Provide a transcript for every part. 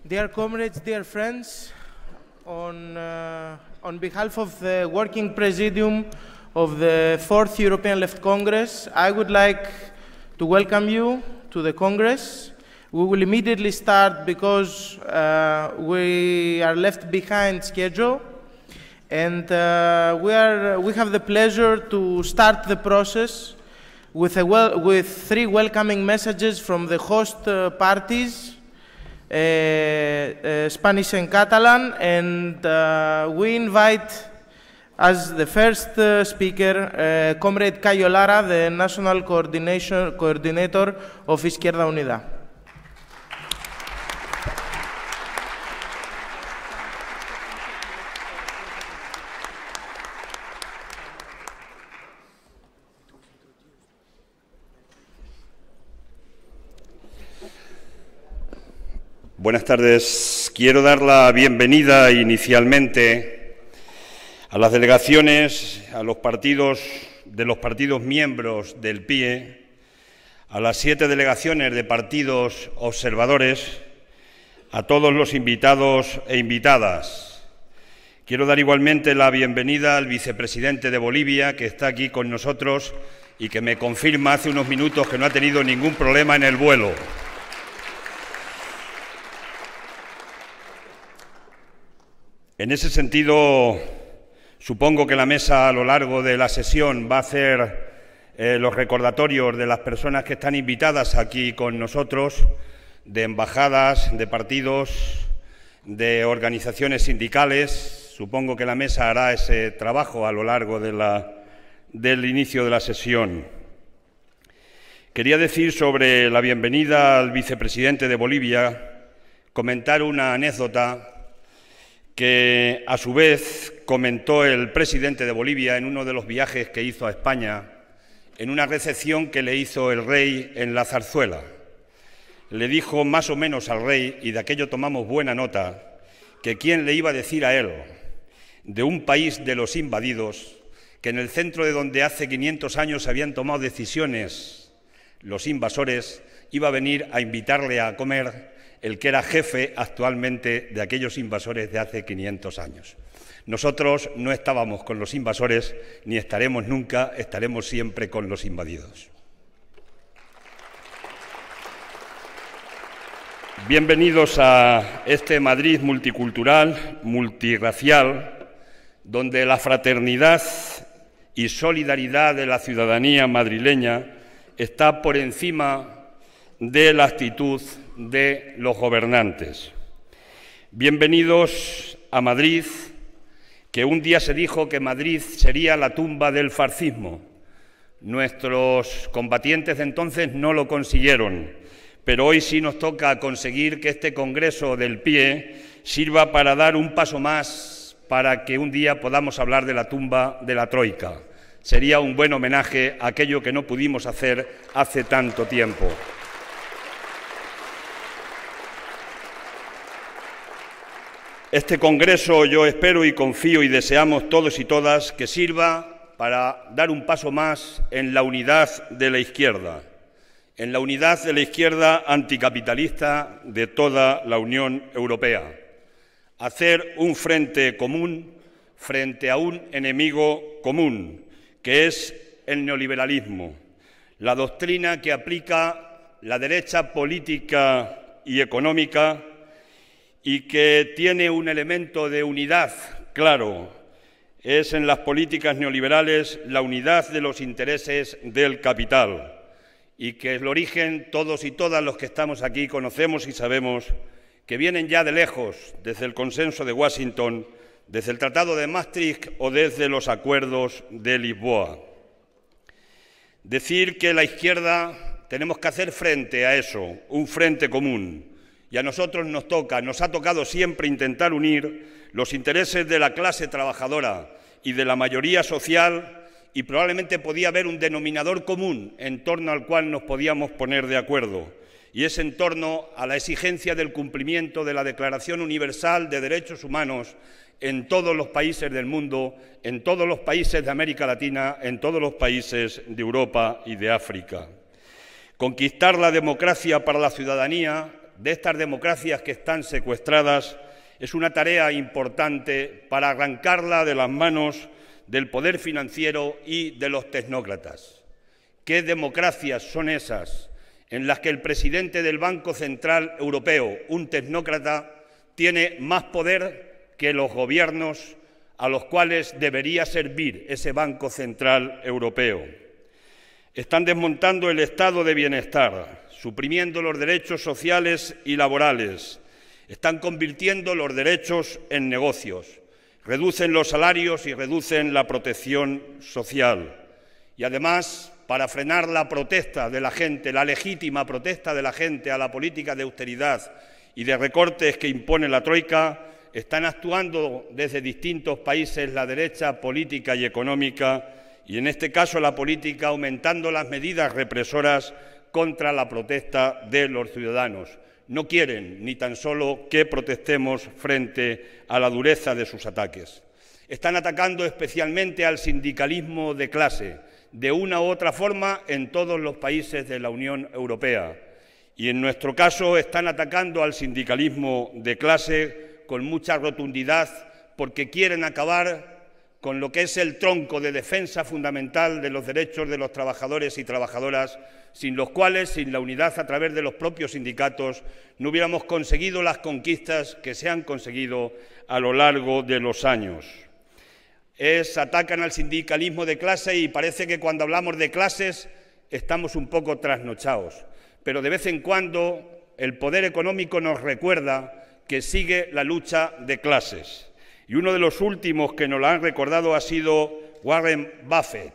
Dear comrades, dear friends, on behalf of the Working Presidium of the 4th European Left Congress, I would like to welcome you to the Congress. We will immediately start because we are left behind schedule, and we have the pleasure to start the process with three welcoming messages from the host parties, Spanish and Catalan, and we invite as the first speaker Comrade Cayo Lara, the National Coordinator of Izquierda Unida. Buenas tardes. Quiero dar la bienvenida inicialmente a las delegaciones, a los partidos miembros del PIE, a las 7 delegaciones de partidos observadores, a todos los invitados e invitadas. Quiero dar igualmente la bienvenida al vicepresidente de Bolivia, que está aquí con nosotros y que me confirma hace unos minutos que no ha tenido ningún problema en el vuelo. En ese sentido, supongo que la mesa a lo largo de la sesión va a hacer los recordatorios de las personas que están invitadas aquí con nosotros, de embajadas, de partidos, de organizaciones sindicales. Supongo que la mesa hará ese trabajo a lo largo del inicio de la sesión. Quería decir sobre la bienvenida al vicepresidente de Bolivia, comentar una anécdota que a su vez comentó el presidente de Bolivia en uno de los viajes que hizo a España, en una recepción que le hizo el rey en la Zarzuela. Le dijo más o menos al rey, y de aquello tomamos buena nota, que quién le iba a decir a él, de un país de los invadidos, que en el centro de donde hace 500 años habían tomado decisiones los invasores, iba a venir a invitarle a comer el que era jefe actualmente de aquellos invasores de hace 500 años. Nosotros no estábamos con los invasores, ni estaremos nunca, estaremos siempre con los invadidos. Bienvenidos a este Madrid multicultural, multirracial, donde la fraternidad y solidaridad de la ciudadanía madrileña está por encima de la actitud de los gobernantes. Bienvenidos a Madrid, que un día se dijo que Madrid sería la tumba del fascismo. Nuestros combatientes de entonces no lo consiguieron, pero hoy sí nos toca conseguir que este Congreso del PIE sirva para dar un paso más para que un día podamos hablar de la tumba de la Troika. Sería un buen homenaje a aquello que no pudimos hacer hace tanto tiempo. Este Congreso yo espero y confío y deseamos todos y todas que sirva para dar un paso más en la unidad de la izquierda, en la unidad de la izquierda anticapitalista de toda la Unión Europea. Hacer un frente común frente a un enemigo común, que es el neoliberalismo, la doctrina que aplica la derecha política y económica y que tiene un elemento de unidad claro, es en las políticas neoliberales la unidad de los intereses del capital, y que el origen todos y todas los que estamos aquí conocemos y sabemos que vienen ya de lejos, desde el consenso de Washington, desde el Tratado de Maastricht o desde los acuerdos de Lisboa. Decir que la izquierda tenemos que hacer frente a eso, un frente común. Y a nosotros nos ha tocado siempre intentar unir los intereses de la clase trabajadora y de la mayoría social, y probablemente podía haber un denominador común en torno al cual nos podíamos poner de acuerdo, y es en torno a la exigencia del cumplimiento de la Declaración Universal de Derechos Humanos en todos los países del mundo, en todos los países de América Latina, en todos los países de Europa y de África. Conquistar la democracia para la ciudadanía de estas democracias que están secuestradas es una tarea importante para arrancarla de las manos del poder financiero y de los tecnócratas. ¿Qué democracias son esas en las que el presidente del Banco Central Europeo, un tecnócrata, tiene más poder que los gobiernos a los cuales debería servir ese Banco Central Europeo? Están desmontando el estado de bienestar, suprimiendo los derechos sociales y laborales. Están convirtiendo los derechos en negocios. Reducen los salarios y reducen la protección social. Y además, para frenar la protesta de la gente, la legítima protesta de la gente a la política de austeridad y de recortes que impone la Troika, están actuando desde distintos países la derecha política y económica, y en este caso la política, aumentando las medidas represoras contra la protesta de los ciudadanos. No quieren ni tan solo que protestemos frente a la dureza de sus ataques. Están atacando especialmente al sindicalismo de clase, de una u otra forma en todos los países de la Unión Europea. Y en nuestro caso están atacando al sindicalismo de clase con mucha rotundidad porque quieren acabar con lo que es el tronco de defensa fundamental de los derechos de los trabajadores y trabajadoras, sin los cuales, sin la unidad a través de los propios sindicatos, no hubiéramos conseguido las conquistas que se han conseguido a lo largo de los años. Atacan al sindicalismo de clase y parece que cuando hablamos de clases estamos un poco trasnochados, pero de vez en cuando el poder económico nos recuerda que sigue la lucha de clases. Y uno de los últimos que nos lo han recordado ha sido Warren Buffett.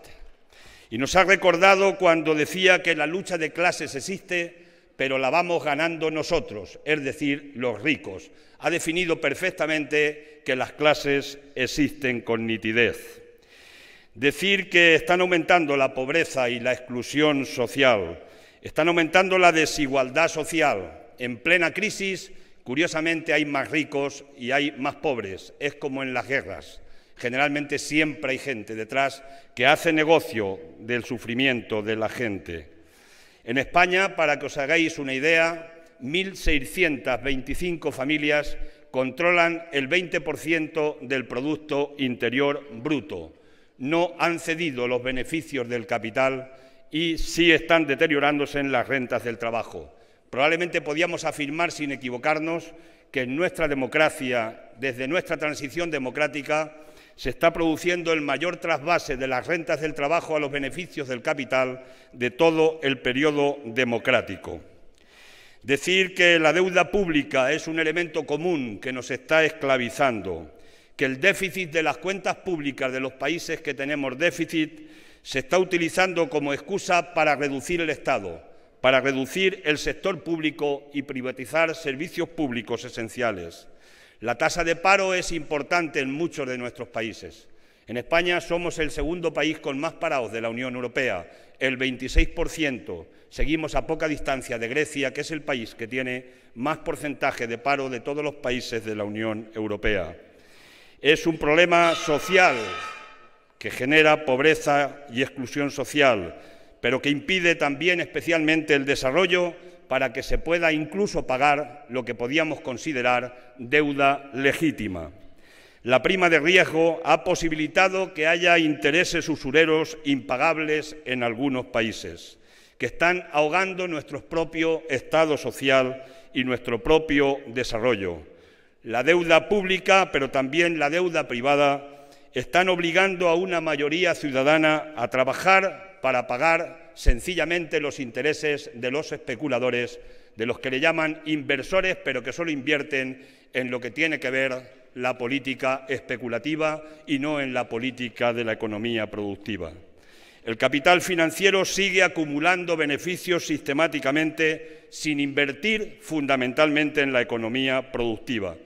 Y nos ha recordado cuando decía que la lucha de clases existe, pero la vamos ganando nosotros, es decir, los ricos. Ha definido perfectamente que las clases existen con nitidez. Decir que están aumentando la pobreza y la exclusión social, están aumentando la desigualdad social. En plena crisis, curiosamente, hay más ricos y hay más pobres. Es como en las guerras. Generalmente siempre hay gente detrás que hace negocio del sufrimiento de la gente. En España, para que os hagáis una idea, 1.625 familias controlan el 20% del Producto Interior Bruto. No han cedido los beneficios del capital y sí están deteriorándose en las rentas del trabajo. Probablemente podíamos afirmar, sin equivocarnos, que en nuestra democracia, desde nuestra transición democrática, se está produciendo el mayor trasvase de las rentas del trabajo a los beneficios del capital de todo el periodo democrático. Decir que la deuda pública es un elemento común que nos está esclavizando, que el déficit de las cuentas públicas de los países que tenemos déficit se está utilizando como excusa para reducir el Estado, para reducir el sector público y privatizar servicios públicos esenciales. La tasa de paro es importante en muchos de nuestros países. En España somos el segundo país con más parados de la Unión Europea, el 26%. Seguimos a poca distancia de Grecia, que es el país que tiene más porcentaje de paro de todos los países de la Unión Europea. Es un problema social que genera pobreza y exclusión social, pero que impide también especialmente el desarrollo para que se pueda incluso pagar lo que podíamos considerar deuda legítima. La prima de riesgo ha posibilitado que haya intereses usureros impagables en algunos países, que están ahogando nuestro propio Estado social y nuestro propio desarrollo. La deuda pública, pero también la deuda privada, están obligando a una mayoría ciudadana a trabajar para pagar sencillamente los intereses de los especuladores, de los que le llaman inversores, pero que solo invierten en lo que tiene que ver la política especulativa y no en la política de la economía productiva. El capital financiero sigue acumulando beneficios sistemáticamente sin invertir fundamentalmente en la economía productiva.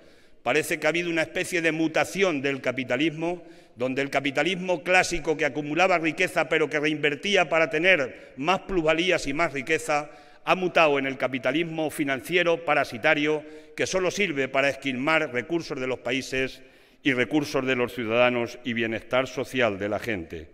Parece que ha habido una especie de mutación del capitalismo, donde el capitalismo clásico que acumulaba riqueza pero que reinvertía para tener más plusvalías y más riqueza, ha mutado en el capitalismo financiero parasitario que solo sirve para esquilmar recursos de los países y recursos de los ciudadanos y bienestar social de la gente.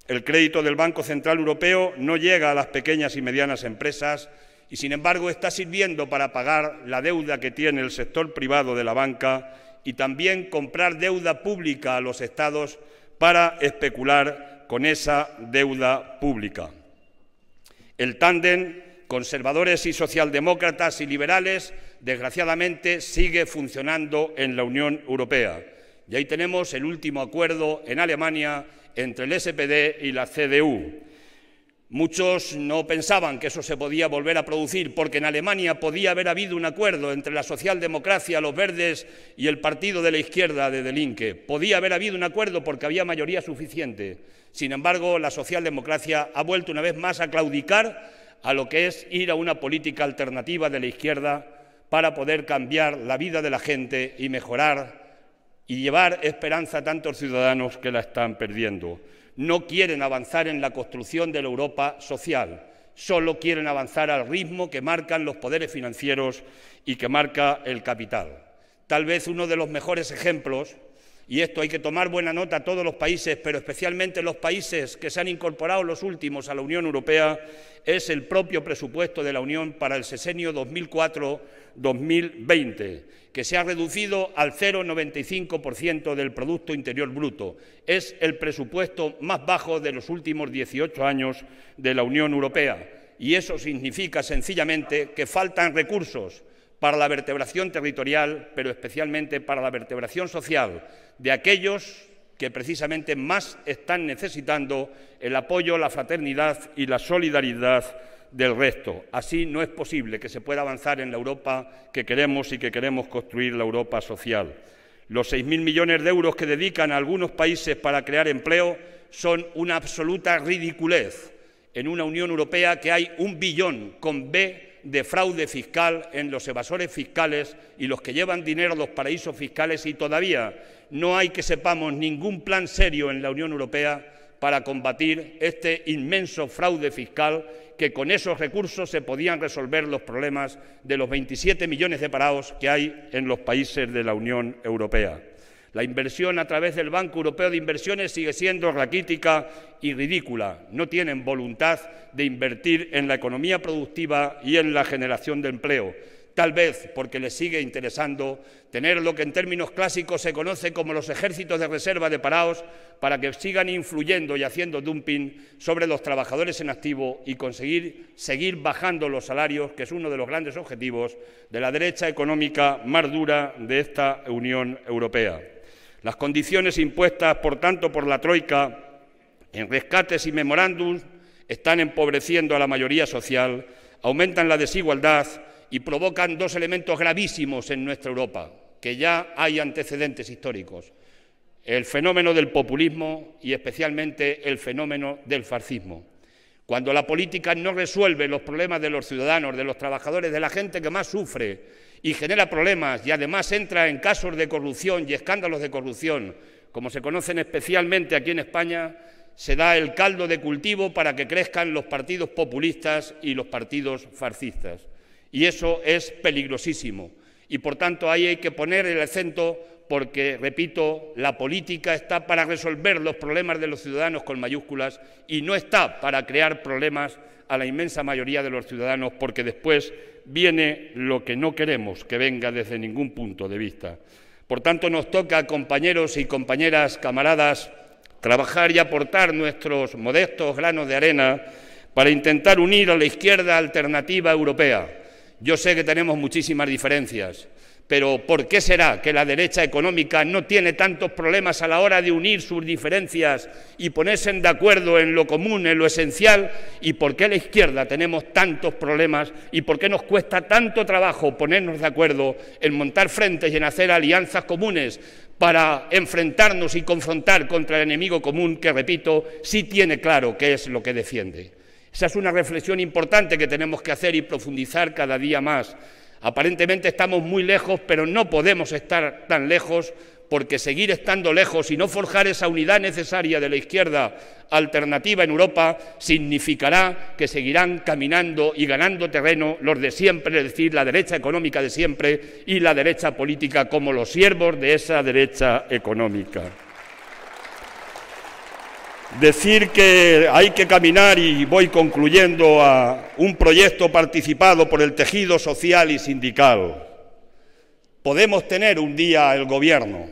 El crédito del Banco Central Europeo no llega a las pequeñas y medianas empresas y, sin embargo, está sirviendo para pagar la deuda que tiene el sector privado de la banca y también comprar deuda pública a los Estados para especular con esa deuda pública. El tándem conservadores y socialdemócratas y liberales, desgraciadamente, sigue funcionando en la Unión Europea. Y ahí tenemos el último acuerdo en Alemania entre el SPD y la CDU. Muchos no pensaban que eso se podía volver a producir, porque en Alemania podía haber habido un acuerdo entre la socialdemocracia, los verdes y el partido de la izquierda de Die Linke. Podía haber habido un acuerdo porque había mayoría suficiente. Sin embargo, la socialdemocracia ha vuelto una vez más a claudicar a lo que es ir a una política alternativa de la izquierda para poder cambiar la vida de la gente y mejorar y llevar esperanza a tantos ciudadanos que la están perdiendo. No quieren avanzar en la construcción de la Europa social, solo quieren avanzar al ritmo que marcan los poderes financieros y que marca el capital. Tal vez uno de los mejores ejemplos, y esto hay que tomar buena nota a todos los países, pero especialmente los países que se han incorporado los últimos a la Unión Europea, es el propio presupuesto de la Unión para el sexenio 2004-2020, que se ha reducido al 0,95% del Producto Interior Bruto. Es el presupuesto más bajo de los últimos 18 años de la Unión Europea, y eso significa sencillamente que faltan recursos para la vertebración territorial, pero especialmente para la vertebración social de aquellos que precisamente más están necesitando el apoyo, la fraternidad y la solidaridad del resto. Así no es posible que se pueda avanzar en la Europa que queremos y que queremos construir, la Europa social. Los 6.000 millones de euros que dedican a algunos países para crear empleo son una absoluta ridiculez en una Unión Europea que hay 1 billón con B de fraude fiscal en los evasores fiscales y los que llevan dinero a los paraísos fiscales, y todavía no hay, que sepamos, ningún plan serio en la Unión Europea para combatir este inmenso fraude fiscal, que con esos recursos se podían resolver los problemas de los 27 millones de parados que hay en los países de la Unión Europea. La inversión a través del Banco Europeo de Inversiones sigue siendo raquítica y ridícula. No tienen voluntad de invertir en la economía productiva y en la generación de empleo, tal vez porque les sigue interesando tener lo que en términos clásicos se conoce como los ejércitos de reserva de parados, para que sigan influyendo y haciendo dumping sobre los trabajadores en activo y conseguir seguir bajando los salarios, que es uno de los grandes objetivos de la derecha económica más dura de esta Unión Europea. Las condiciones impuestas, por tanto, por la Troika en rescates y memorándums están empobreciendo a la mayoría social, aumentan la desigualdad y provocan dos elementos gravísimos en nuestra Europa, que ya hay antecedentes históricos: el fenómeno del populismo y especialmente el fenómeno del fascismo. Cuando la política no resuelve los problemas de los ciudadanos, de los trabajadores, de la gente que más sufre y genera problemas, y además entra en casos de corrupción y escándalos de corrupción, como se conocen especialmente aquí en España, se da el caldo de cultivo para que crezcan los partidos populistas y los partidos fascistas. Y eso es peligrosísimo. Y, por tanto, ahí hay que poner el acento porque, repito, la política está para resolver los problemas de los ciudadanos con mayúsculas y no está para crear problemas a la inmensa mayoría de los ciudadanos, porque después viene lo que no queremos que venga desde ningún punto de vista. Por tanto, nos toca, compañeros y compañeras, camaradas, trabajar y aportar nuestros modestos granos de arena para intentar unir a la izquierda alternativa europea. Yo sé que tenemos muchísimas diferencias, pero ¿por qué será que la derecha económica no tiene tantos problemas a la hora de unir sus diferencias y ponerse de acuerdo en lo común, en lo esencial? ¿Y por qué la izquierda tenemos tantos problemas y por qué nos cuesta tanto trabajo ponernos de acuerdo en montar frentes y en hacer alianzas comunes para enfrentarnos y confrontar contra el enemigo común que, repito, sí tiene claro qué es lo que defiende? Esa es una reflexión importante que tenemos que hacer y profundizar cada día más. Aparentemente estamos muy lejos, pero no podemos estar tan lejos, porque seguir estando lejos y no forjar esa unidad necesaria de la izquierda alternativa en Europa significará que seguirán caminando y ganando terreno los de siempre, es decir, la derecha económica de siempre y la derecha política como los siervos de esa derecha económica. Decir que hay que caminar, y voy concluyendo, a un proyecto participado por el tejido social y sindical. Podemos tener un día el gobierno,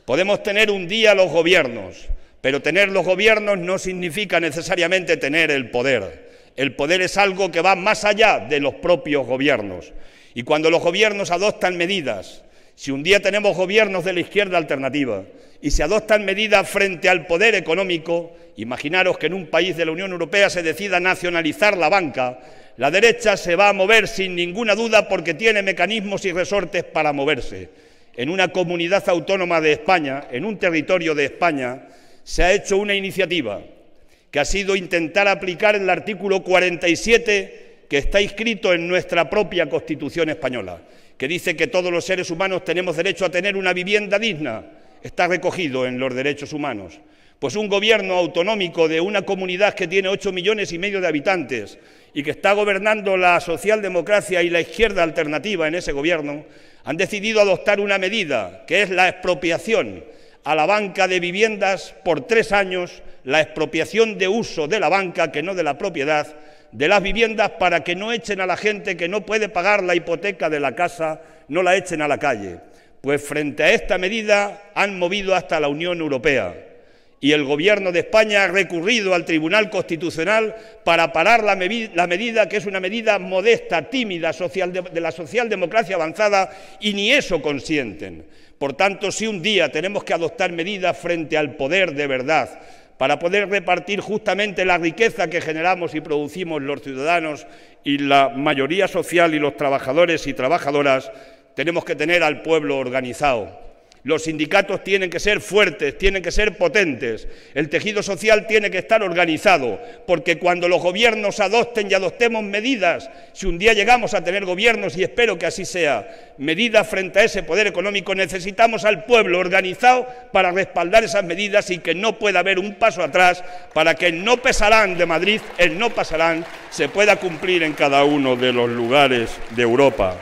podemos tener un día los gobiernos, pero tener los gobiernos no significa necesariamente tener el poder. El poder es algo que va más allá de los propios gobiernos. Y cuando los gobiernos adoptan medidas, si un día tenemos gobiernos de la izquierda alternativa y se adoptan medidas frente al poder económico, imaginaros que en un país de la Unión Europea se decida nacionalizar la banca, la derecha se va a mover sin ninguna duda porque tiene mecanismos y resortes para moverse. En una comunidad autónoma de España, en un territorio de España, se ha hecho una iniciativa que ha sido intentar aplicar el artículo 47 que está inscrito en nuestra propia Constitución española, que dice que todos los seres humanos tenemos derecho a tener una vivienda digna. Está recogido en los derechos humanos. Pues un gobierno autonómico de una comunidad que tiene 8,5 millones de habitantes y que está gobernando la socialdemocracia y la izquierda alternativa en ese gobierno, han decidido adoptar una medida que es la expropiación a la banca de viviendas por 3 años, la expropiación de uso de la banca, que no de la propiedad, de las viviendas, para que no echen a la gente que no puede pagar la hipoteca de la casa, no la echen a la calle. Pues frente a esta medida han movido hasta la Unión Europea y el Gobierno de España ha recurrido al Tribunal Constitucional para parar la medida, que es una medida modesta, tímida, de la socialdemocracia avanzada, y ni eso consienten. Por tanto, si un día tenemos que adoptar medidas frente al poder de verdad, para poder repartir justamente la riqueza que generamos y producimos los ciudadanos y la mayoría social y los trabajadores y trabajadoras, tenemos que tener al pueblo organizado. Los sindicatos tienen que ser fuertes, tienen que ser potentes, el tejido social tiene que estar organizado, porque cuando los gobiernos adopten y adoptemos medidas, si un día llegamos a tener gobiernos, y espero que así sea, medidas frente a ese poder económico, necesitamos al pueblo organizado para respaldar esas medidas y que no pueda haber un paso atrás, para que el no pesarán de Madrid, el no pasarán, se pueda cumplir en cada uno de los lugares de Europa.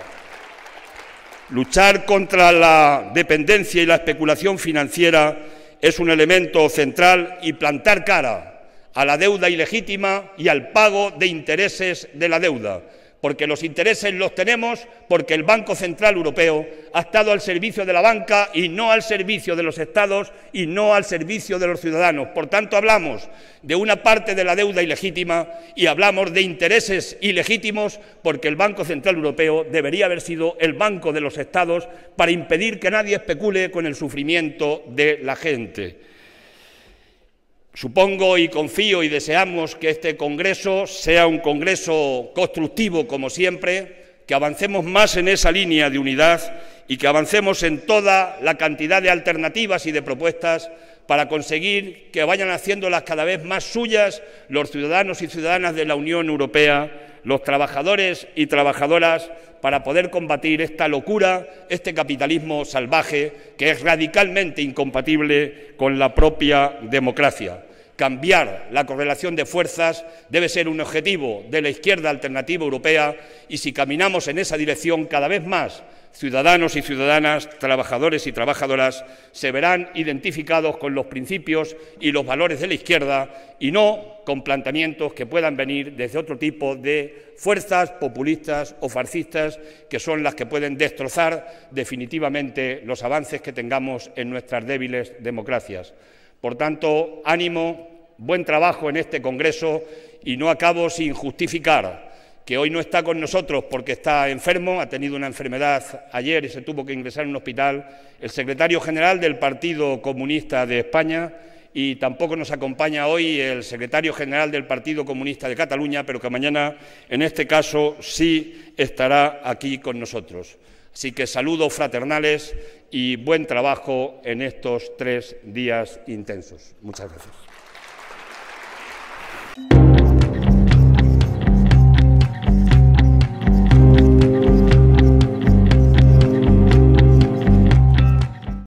Luchar contra la dependencia y la especulación financiera es un elemento central, y plantar cara a la deuda ilegítima y al pago de intereses de la deuda, porque los intereses los tenemos porque el Banco Central Europeo ha estado al servicio de la banca y no al servicio de los Estados y no al servicio de los ciudadanos. Por tanto, hablamos de una parte de la deuda ilegítima y hablamos de intereses ilegítimos, porque el Banco Central Europeo debería haber sido el banco de los Estados para impedir que nadie especule con el sufrimiento de la gente. Supongo y confío y deseamos que este Congreso sea un Congreso constructivo, como siempre, que avancemos más en esa línea de unidad y que avancemos en toda la cantidad de alternativas y de propuestas para conseguir que vayan haciéndolas cada vez más suyas los ciudadanos y ciudadanas de la Unión Europea, los trabajadores y trabajadoras, para poder combatir esta locura, este capitalismo salvaje que es radicalmente incompatible con la propia democracia. Cambiar la correlación de fuerzas debe ser un objetivo de la izquierda alternativa europea, y si caminamos en esa dirección, cada vez más ciudadanos y ciudadanas, trabajadores y trabajadoras se verán identificados con los principios y los valores de la izquierda, y no con planteamientos que puedan venir desde otro tipo de fuerzas populistas o fascistas, que son las que pueden destrozar definitivamente los avances que tengamos en nuestras débiles democracias. Por tanto, ánimo, buen trabajo en este Congreso, y no acabo sin justificar que hoy no está con nosotros porque está enfermo, ha tenido una enfermedad ayer y se tuvo que ingresar en un hospital, el secretario general del Partido Comunista de España, y tampoco nos acompaña hoy el secretario general del Partido Comunista de Cataluña, pero que mañana, en este caso, sí estará aquí con nosotros. Así que saludos fraternales y buen trabajo en estos 3 días intensos. Muchas gracias.